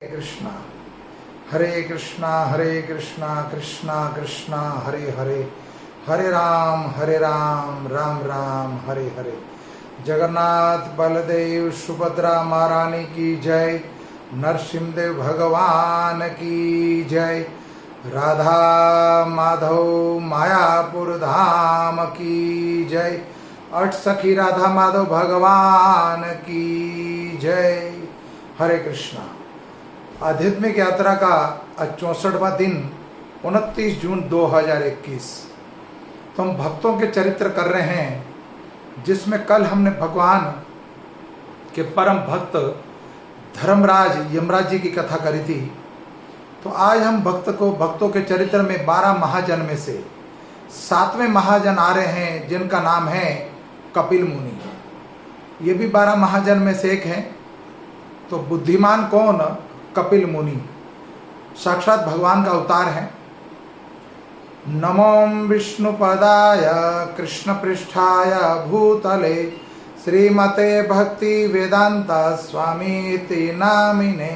कृष्णा हरे कृष्णा कृष्णा कृष्णा हरे हरे, हरे राम राम राम हरे हरे। जगन्नाथ बलदेव सुभद्रा महारानी की जय, नरसिंहदेव भगवान की जय, राधा माधव मायापुर धाम की जय, अष्ट सखी राधा माधव भगवान की जय। हरे कृष्णा। आध्यात्मिक यात्रा का आज 64वां दिन 29 जून 2021। तो हम भक्तों के चरित्र कर रहे हैं, जिसमें कल हमने भगवान के परम भक्त धर्मराज यमराज जी की कथा करी थी। तो आज हम भक्तों के चरित्र में 12 महाजन में से 7वें महाजन आ रहे हैं, जिनका नाम है कपिल मुनि। ये भी 12 महाजन में से एक हैं। तो बुद्धिमान कौन? कपिल मुनि साक्षात भगवान का अवतार है। नमो विष्णुपदाय कृष्ण पृष्ठाय भूतले श्रीमते भक्ति वेदांत स्वामीति नामिने,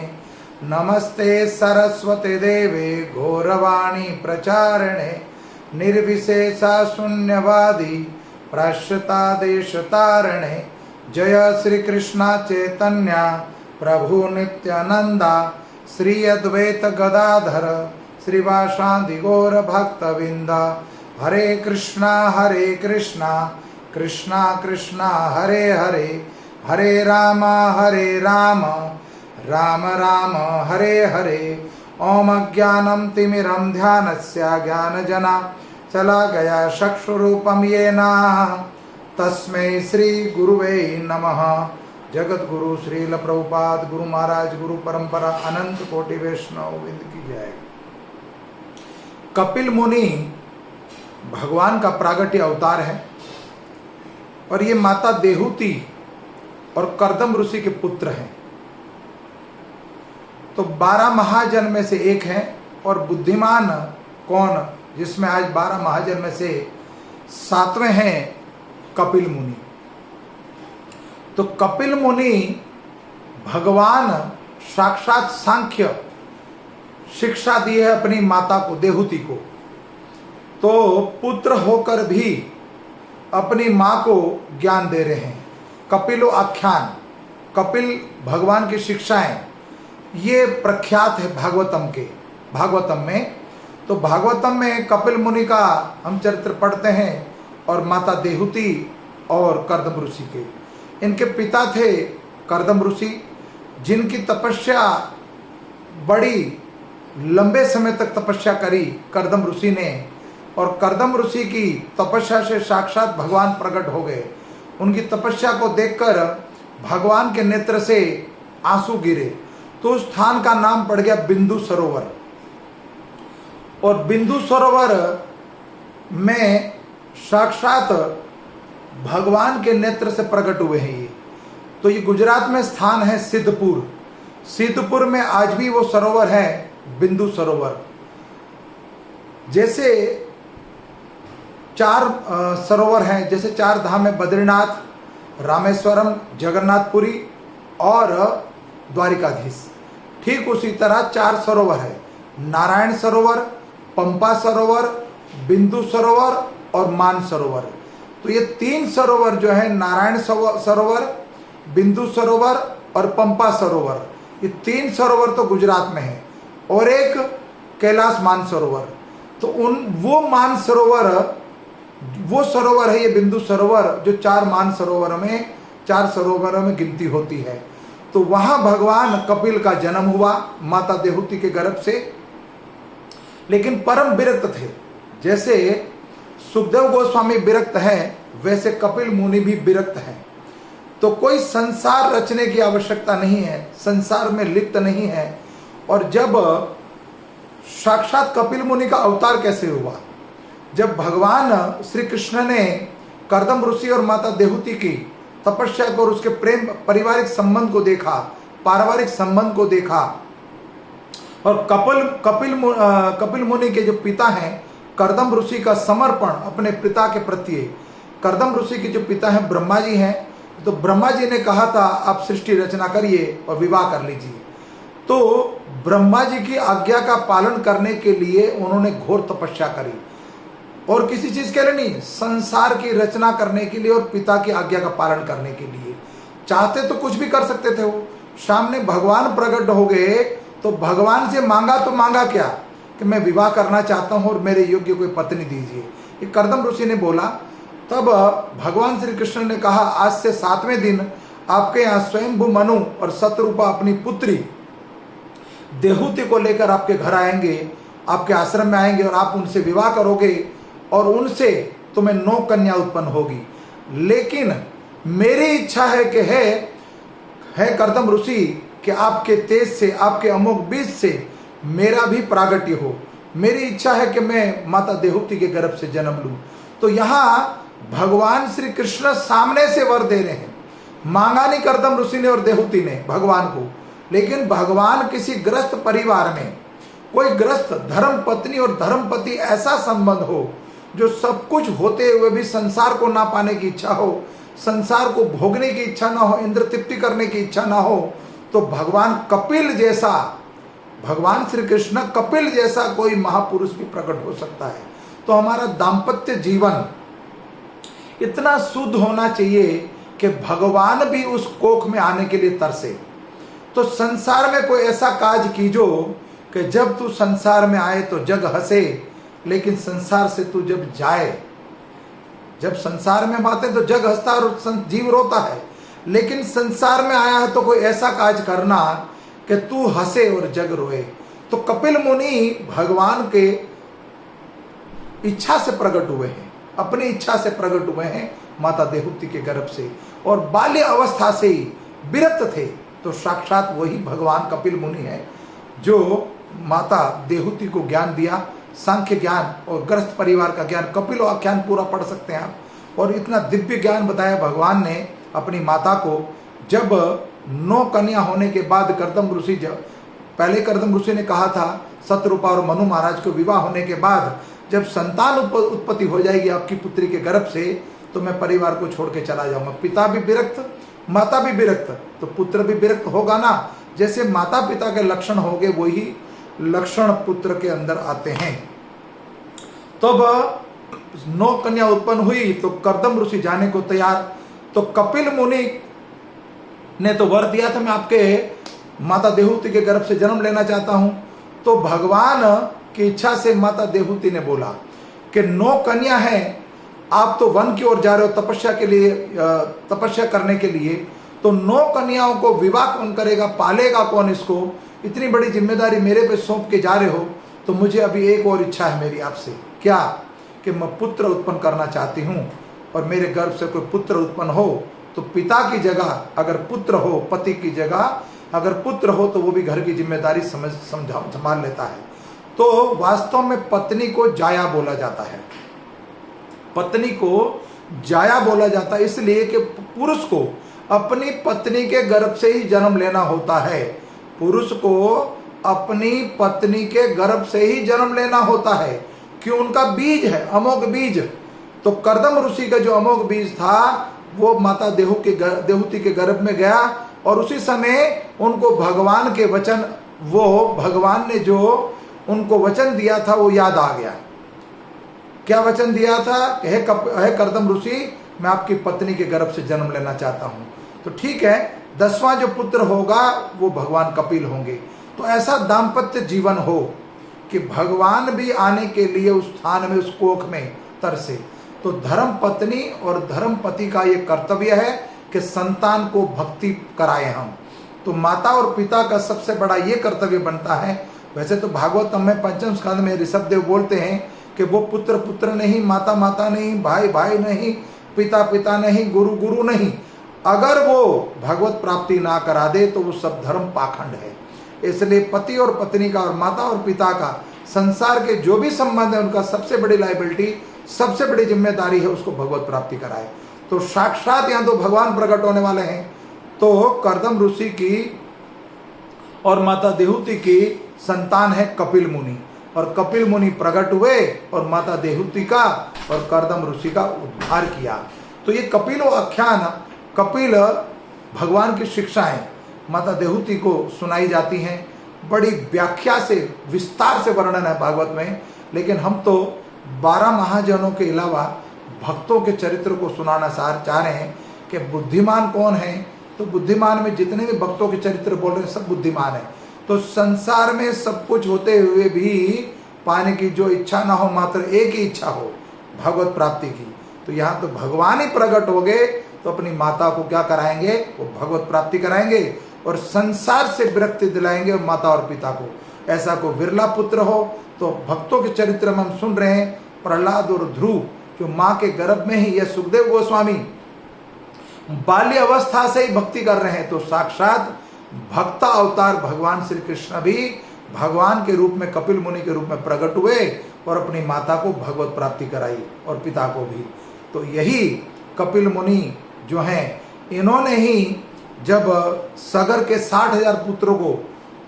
नमस्ते सरस्वती देवे गौरवाणी प्रचारणे, निर्विशेषा शून्यवादी प्राश्यता देश तारणे, जय श्री कृष्ण चैतन्य प्रभु नित्यानंदा, श्री अद्वैत गदाधर श्रीवासादि गौर भक्तविंदा। हरे कृष्णा कृष्णा कृष्णा हरे हरे, हरे राम राम राम हरे हरे। ओम अज्ञानम तिमिरम ध्यानस्य ज्ञानजना चला गया चक्षुरूपम येना, तस्मै श्री गुरुवे नमः। जगत गुरु श्रील प्रभुपाद गुरु महाराज गुरु परंपरा अनंत कोटि वैष्णव विंद की जय। कपिल मुनि भगवान का प्रागट्य अवतार है और ये माता देहूति और कर्दम ऋषि के पुत्र हैं। तो 12 महाजन में से एक हैं। और बुद्धिमान कौन? जिसमें आज 12 महाजन में से 7वें हैं कपिल मुनि। तो कपिल मुनि भगवान साक्षात सांख्य शिक्षा दी है अपनी माता को, देहूति को। तो पुत्र होकर भी अपनी मां को ज्ञान दे रहे हैं। कपिलो आख्यान, कपिल भगवान की शिक्षाएं, ये प्रख्यात है भागवतम में। तो भागवतम में कपिल मुनि का हम चरित्र पढ़ते हैं और माता देहूति और कर्दम ऋषि के। इनके पिता थे कर्दम ऋषि, जिनकी तपस्या बड़ी लंबे समय तक तपस्या करी कर्दम ऋषि ने। और कर्दम ऋषि की तपस्या से साक्षात भगवान प्रकट हो गए। उनकी तपस्या को देखकर भगवान के नेत्र से आंसू गिरे। तो उस स्थान का नाम पड़ गया बिंदु सरोवर। और बिंदु सरोवर में साक्षात भगवान के नेत्र से प्रकट हुए हैं ये। तो ये गुजरात में स्थान है सिद्धपुर में आज भी वो सरोवर है, बिंदु सरोवर। जैसे 4 सरोवर हैं, जैसे 4 धाम है, बद्रीनाथ, रामेश्वरम, जगन्नाथपुरी और द्वारिकाधीश। ठीक उसी तरह 4 सरोवर है, नारायण सरोवर, पंपा सरोवर, बिंदु सरोवर और मान सरोवर। तो ये 3 सरोवर जो है, नारायण सरोवर, बिंदु सरोवर और पंपा सरोवर, ये 3 सरोवर तो गुजरात में है। और एक कैलाश मान सरोवर। तो वो सरोवर है ये बिंदु सरोवर, जो 4 मान सरोवर में 4 सरोवरों में गिनती होती है। तो वहां भगवान कपिल का जन्म हुआ माता देहूति के गर्भ से। लेकिन परम विरक्त थे। जैसे सुखदेव गोस्वामी विरक्त है, वैसे कपिल मुनि भी विरक्त हैं। तो कोई संसार रचने की आवश्यकता नहीं है, संसार में लिप्त नहीं है। और जब साक्षात कपिल मुनि का अवतार कैसे हुआ? जब भगवान श्री कृष्ण ने कर्दम ऋषि और माता देहूति की तपस्या को और उसके प्रेम पारिवारिक संबंध को देखा, पारिवारिक संबंध को देखा। और कपिल मुनि के जो पिता हैं कर्दम ऋषि का समर्पण अपने पिता के प्रति। कर्दम ऋषि के जो पिता हैं ब्रह्मा जी हैं। तो ब्रह्मा जी ने कहा था आप सृष्टि रचना करिए और विवाह कर लीजिए। तो ब्रह्मा जी की आज्ञा का पालन करने के लिए उन्होंने घोर तपस्या करी, और किसी चीज के लिए नहीं, संसार की रचना करने के लिए और पिता की आज्ञा का पालन करने के लिए। चाहते तो कुछ भी कर सकते थे वो। सामने भगवान प्रकट हो गए तो भगवान से मांगा तो मांगा क्या कि मैं विवाह करना चाहता हूं और मेरे योग्य कोई पत्नी दीजिए। ये कर्दम ऋषि ने बोला। तब भगवान श्री कृष्ण ने कहा, आज से 7वें दिन आपके यहाँ स्वयंभू मनु और शतरूपा अपनी पुत्री देहूति को लेकर आपके घर आएंगे, आपके आश्रम में आएंगे और आप उनसे विवाह करोगे और उनसे तुम्हें 9 कन्या उत्पन्न होगी। लेकिन मेरी इच्छा है कि है कर्दम ऋषि कि आपके तेज से, आपके अमोघ बीज से मेरा भी प्रागट्य हो। मेरी इच्छा है कि मैं माता देहूति के गर्भ से जन्म लूं। तो यहाँ भगवान श्री कृष्ण सामने से वर दे रहे हैं। मांगा नहीं कर्दम ऋषि ने और देहूति ने भगवान को, लेकिन भगवान किसी ग्रस्त परिवार में, कोई ग्रस्त धर्म पत्नी और धर्मपति ऐसा संबंध हो जो सब कुछ होते हुए भी संसार को ना पाने की इच्छा हो, संसार को भोगने की इच्छा ना हो, इंद्र तृप्ति करने की इच्छा ना हो, तो भगवान कपिल जैसा, भगवान श्री कृष्ण कपिल जैसा कोई महापुरुष भी प्रकट हो सकता है। तो हमारा दाम्पत्य जीवन इतना शुद्ध होना चाहिए कि भगवान भी उस कोख में आने के लिए तरसे। तो संसार में कोई ऐसा काज कीजो कि जब तू संसार में आए तो जग हंसे, लेकिन संसार से तू जब जाए, जब संसार में आते तो जग हंसता और जीव रोता है, लेकिन संसार में आया है तो कोई ऐसा काज करना कि तू हंसे और जग रोए। तो कपिल मुनि भगवान के इच्छा से प्रकट हुए हैं, अपनी इच्छा से प्रकट हुए हैं माता देहूति के गर्भ से, और बाल्य अवस्था से ही विरक्त थे। तो साक्षात वही भगवान कपिल मुनि है जो माता देहूति को ज्ञान दिया, सांख्य ज्ञान और ग्रस्त परिवार का ज्ञान। कपिल आख्यान पूरा पढ़ सकते हैं आप। और इतना दिव्य ज्ञान बताया भगवान ने अपनी माता को। जब 9 कन्या होने के बाद कर्दम ऋषि, पहले कर्दम ऋषि ने कहा था शतरूपा और मनु महाराज को विवाह होने के बाद जब संतान उत्पत्ति हो जाएगी आपकी पुत्री के गर्भ से, तो मैं परिवार को छोड़ के चला जाऊंगा। पिता भी विरक्त, माता भी विरक्त, तो पुत्र भी विरक्त होगा ना। जैसे माता पिता के लक्षण होंगे वही लक्षण पुत्र के अंदर आते हैं। तब 9 कन्या उत्पन्न हुई तो कर्दम ऋषि जाने को तैयार। तो कपिल मुनि ने तो वर दिया था, मैं आपके माता देहूति के गर्भ से जन्म लेना चाहता हूं। तो भगवान की इच्छा से माता देहूति ने बोला कि 9 कन्या हैं, आप तो वन की ओर जा रहे हो तपस्या के लिए, तपस्या करने के लिए, तो 9 कन्याओं को विवाह कौन करेगा, पालेगा कौन इसको? इतनी बड़ी जिम्मेदारी मेरे पे सौंप के जा रहे हो। तो मुझे अभी एक और इच्छा है मेरी आपसे, क्या कि मैं पुत्र उत्पन्न करना चाहती हूँ, और मेरे गर्भ से कोई पुत्र उत्पन्न हो तो पिता की जगह अगर पुत्र हो, पति की जगह अगर पुत्र हो तो वो भी घर की जिम्मेदारी संभाल लेता है। तो वास्तव में पत्नी को जाया बोला जाता है, पत्नी को जाया बोला जाता है इसलिए कि पुरुष को अपनी पत्नी के गर्भ से ही जन्म लेना होता है। पुरुष को अपनी पत्नी के गर्भ से ही जन्म लेना होता है, क्यों? उनका बीज है, अमोघ बीज। तो कर्दम ऋषि का जो अमोघ बीज था वो माता देहूति के गर्भ में गया, और उसी समय उनको भगवान के वचन, वो भगवान ने जो उनको वचन दिया था वो याद आ गया। क्या वचन दिया था? हे कर्दम ऋषि, मैं आपकी पत्नी के गर्भ से जन्म लेना चाहता हूं। तो ठीक है, 10वां जो पुत्र होगा वो भगवान कपिल होंगे। तो ऐसा दाम्पत्य जीवन हो कि भगवान भी आने के लिए उस स्थान में, उस कोख में तरसे। तो धर्म पत्नी और धर्म पति का ये कर्तव्य है कि संतान को भक्ति कराएं हम। तो माता और पिता का सबसे बड़ा ये कर्तव्य बनता है। वैसे तो भागवतम में 5वें स्कंद में ऋषभदेव बोलते हैं कि वो पुत्र पुत्र नहीं, माता माता नहीं, भाई भाई नहीं, पिता पिता नहीं, गुरु गुरु नहीं, अगर वो भगवत प्राप्ति ना करा दे तो वो सब धर्म पाखंड है। इसलिए पति और पत्नी का और माता और पिता का संसार के जो भी संबंध है उनका सबसे बड़ी लायबिलिटी, सबसे बड़ी जिम्मेदारी है उसको भगवत प्राप्ति कराए। तो साक्षात यहाँ तो भगवान प्रकट होने वाले हैं। तो कर्दम ऋषि की और माता देहूति की संतान है कपिल मुनि, और कपिल मुनि प्रकट हुए और माता देहूति का और कर्दम ऋषि का उद्धार किया। तो ये कपिलो आख्यान, कपिल भगवान की शिक्षाएं माता देहूति को सुनाई जाती हैं, बड़ी व्याख्या से विस्तार से वर्णन है भागवत में, लेकिन हम तो 12 महाजनों के अलावा भक्तों के चरित्र को सुनाना चाह रहे हैं कि बुद्धिमान कौन है। तो बुद्धिमान में जितने भी भक्तों के चरित्र बोल रहे हैं सब बुद्धिमान है। तो संसार में सब कुछ होते हुए भी पाने की जो इच्छा ना हो, मात्र एक ही इच्छा हो, भगवत प्राप्ति की। तो यहाँ तो भगवान ही प्रकट हो गए, तो अपनी माता को क्या कराएंगे, वो भगवत प्राप्ति कराएंगे और संसार से विरक्ति दिलाएंगे माता और पिता को। ऐसा को विरला पुत्र हो। तो भक्तों के चरित्र में हम सुन रहे हैं प्रहलाद और ध्रुव, जो माँ के गर्भ में ही, यह सुखदेव गोस्वामी बाल्य अवस्था से ही भक्ति कर रहे हैं। तो साक्षात भक्त अवतार भगवान श्री कृष्ण भी भगवान के रूप में, कपिल मुनि के रूप में प्रकट हुए और अपनी माता को भगवत प्राप्ति कराई और पिता को भी। तो यही कपिल मुनि जो हैं, इन्होंने ही जब सगर के 60,000 पुत्रों को,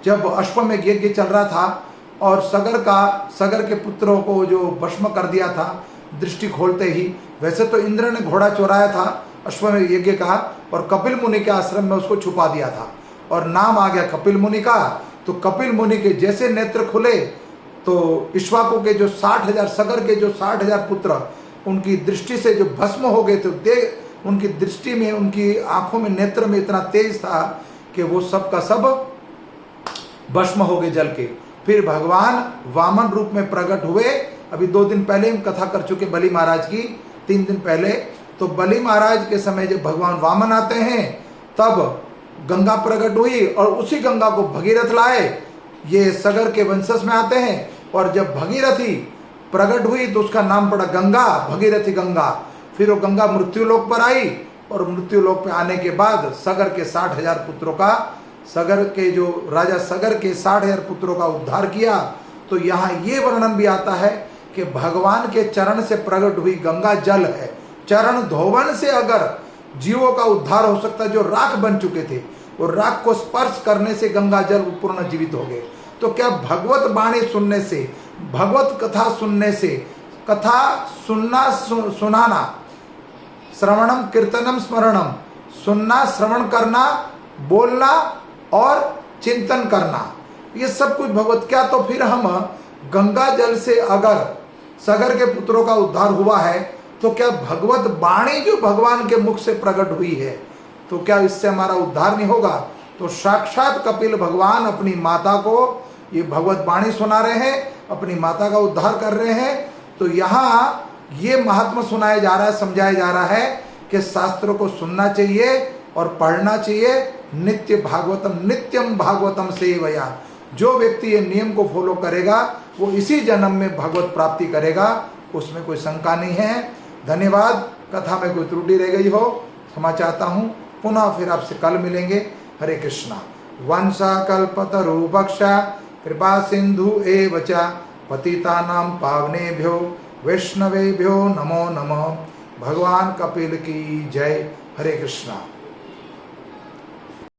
जब अश्वमेध यज्ञ चल रहा था और सगर के पुत्रों को जो भस्म कर दिया था दृष्टि खोलते ही, वैसे तो इंद्र ने घोड़ा चुराया था अश्वमेध यज्ञ का और कपिल मुनि के आश्रम में उसको छुपा दिया था और नाम आ गया कपिल मुनि का। तो कपिल मुनि के जैसे नेत्र खुले तो इक्ष्वाकु के जो 60,000, सगर के जो 60,000 पुत्र, उनकी दृष्टि से जो भस्म हो गए थे, उनकी दृष्टि में, उनकी आंखों में, नेत्र में इतना तेज था कि वो सब का सब भस्म हो गए जल के। फिर भगवान वामन रूप में प्रकट हुए। अभी 2 दिन पहले हम कथा कर चुके बलि महाराज की, 3 दिन पहले। तो बलि महाराज के समय जब भगवान वामन आते हैं तब गंगा प्रकट हुई और उसी गंगा को भगीरथ लाए। ये सगर के वंशज में आते हैं और जब भगीरथी प्रकट हुई तो उसका नाम पड़ा गंगा, भगीरथी गंगा। फिर वो गंगा मृत्युलोक पर आई और मृत्युलोक पे आने के बाद सगर के 60,000 पुत्रों का, सगर के जो राजा सगर के 60,000 पुत्रों का उद्धार किया। तो यहाँ ये वर्णन भी आता है कि भगवान के चरण से प्रकट हुई गंगा जल है। चरण धोवन से अगर जीवों का उद्धार हो सकता है, जो राख बन चुके थे, और राख को स्पर्श करने से गंगा जल पूर्ण जीवित हो गए। तो क्या भगवत वाणी सुनने से, भगवत कथा सुनने से, कथा सुनना सुनाना, श्रवणम कीर्तनम स्मरणम, सुनना, श्रवण करना, बोलना और चिंतन करना, ये सब कुछ भगवत। क्या तो फिर हम गंगा जल से अगर सगर के पुत्रों का उद्धार हुआ है, तो क्या भगवत वाणी जो भगवान के मुख से प्रकट हुई है, तो क्या इससे हमारा उद्धार नहीं होगा? तो साक्षात कपिल भगवान अपनी माता को ये भगवत वाणी सुना रहे हैं, अपनी माता का उद्धार कर रहे हैं। तो यहाँ ये महात्मा सुनाया जा रहा है, समझाया जा रहा है कि शास्त्रों को सुनना चाहिए और पढ़ना चाहिए। नित्य भागवतम, नित्यम भागवतम सेवया। जो व्यक्ति ये नियम को फॉलो करेगा वो इसी जन्म में भगवत प्राप्ति करेगा, उसमें कोई शंका नहीं है। धन्यवाद। कथा में कोई त्रुटि रह गई हो क्षमा चाहता हूँ। पुनः फिर आपसे कल मिलेंगे। हरे कृष्णा। वंशा कल्पतरुभक्षा कृपा सिंधु एव च पतितानां पावनेभ्यो वैष्णवेभ्यो नमो नमः। भगवान कपिल की जय। हरे कृष्णा।